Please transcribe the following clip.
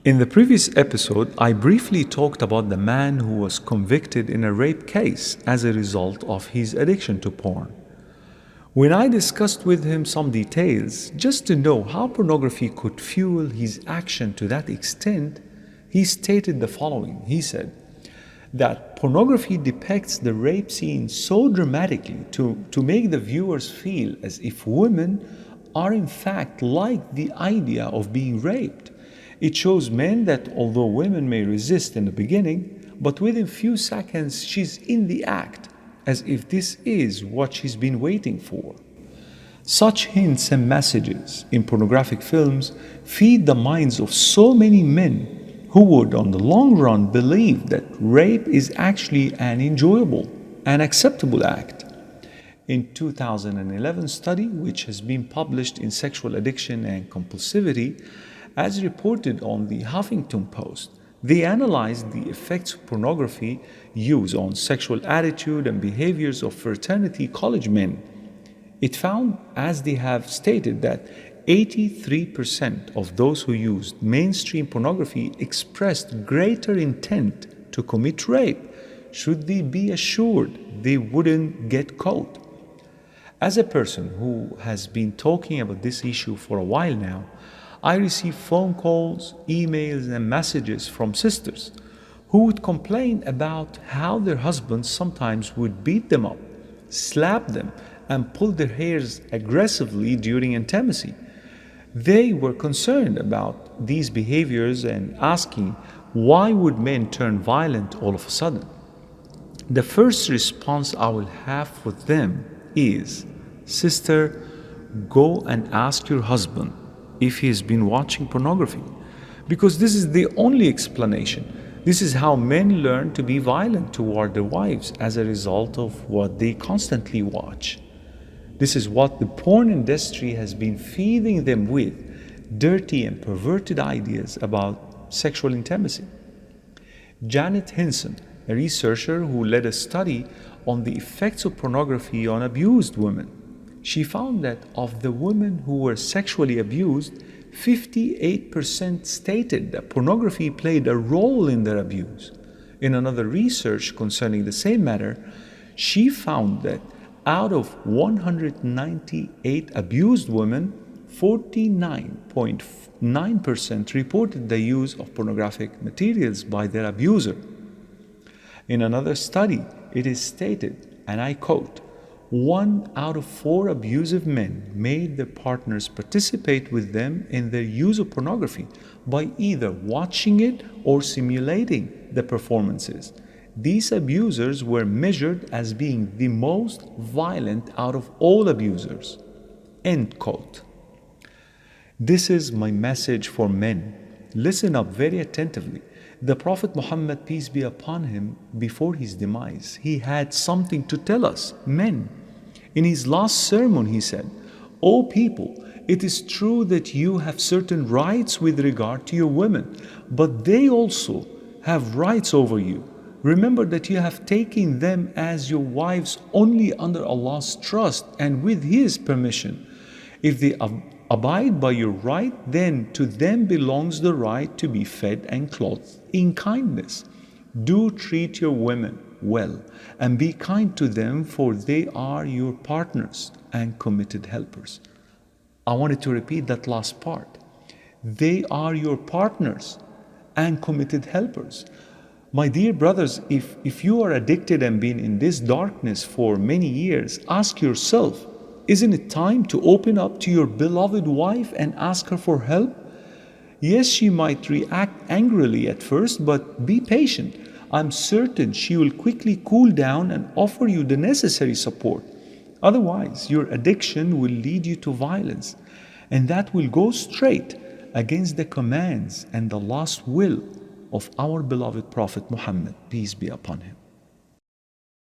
In the previous episode, I briefly talked about the man who was convicted in a rape case as a result of his addiction to porn. When I discussed with him some details just to know how pornography could fuel his action to that extent, he stated the following. He said that pornography depicts the rape scene so dramatically to make the viewers feel as if women are in fact like the idea of being raped. It shows men that although women may resist in the beginning, but within few seconds she's in the act, as if this is what she's been waiting for. Such hints and messages in pornographic films feed the minds of so many men who would, on the long run, believe that rape is actually an enjoyable and acceptable act. In 2011 study, which has been published in Sexual Addiction and Compulsivity, as reported on the Huffington Post, they analyzed the effects of pornography use on sexual attitude and behaviors of fraternity college men. It found, as they have stated, that 83% of those who used mainstream pornography expressed greater intent to commit rape should they be assured they wouldn't get caught. As a person who has been talking about this issue for a while now, I receive phone calls, emails, and messages from sisters who would complain about how their husbands sometimes would beat them up, slap them, and pull their hairs aggressively during intimacy. They were concerned about these behaviors and asking, why would men turn violent all of a sudden? The first response I will have for them is, sister, go and ask your husband if he has been watching pornography, because this is the only explanation. This is how men learn to be violent toward their wives as a result of what they constantly watch. This is what the porn industry has been feeding them with, dirty and perverted ideas about sexual intimacy. Janet Hinson, a researcher who led a study on the effects of pornography on abused women, she found that of the women who were sexually abused, 58% stated that pornography played a role in their abuse. In another research concerning the same matter, she found that out of 198 abused women, 49.9% reported the use of pornographic materials by their abuser. In another study, it is stated, and I quote, 1 out of 4 abusive men made their partners participate with them in their use of pornography by either watching it or simulating the performances. These abusers were measured as being the most violent out of all abusers. End quote. This is my message for men. Listen up very attentively. The Prophet Muhammad, peace be upon him, before his demise, he had something to tell us, men. In his last sermon, he said, O people, it is true that you have certain rights with regard to your women, but they also have rights over you. Remember that you have taken them as your wives only under Allah's trust and with His permission. If they abide by your right, then to them belongs the right to be fed and clothed in kindness. Do treat your women well and be kind to them, for they are your partners and committed helpers. I wanted to repeat that last part. They are your partners and committed helpers. My dear brothers, if you are addicted and been in this darkness for many years, ask yourself, isn't it time to open up to your beloved wife and ask her for help? Yes, she might react angrily at first, but be patient. I'm certain she will quickly cool down and offer you the necessary support. Otherwise, your addiction will lead you to violence, and that will go straight against the commands and the last will of our beloved Prophet Muhammad, peace be upon him.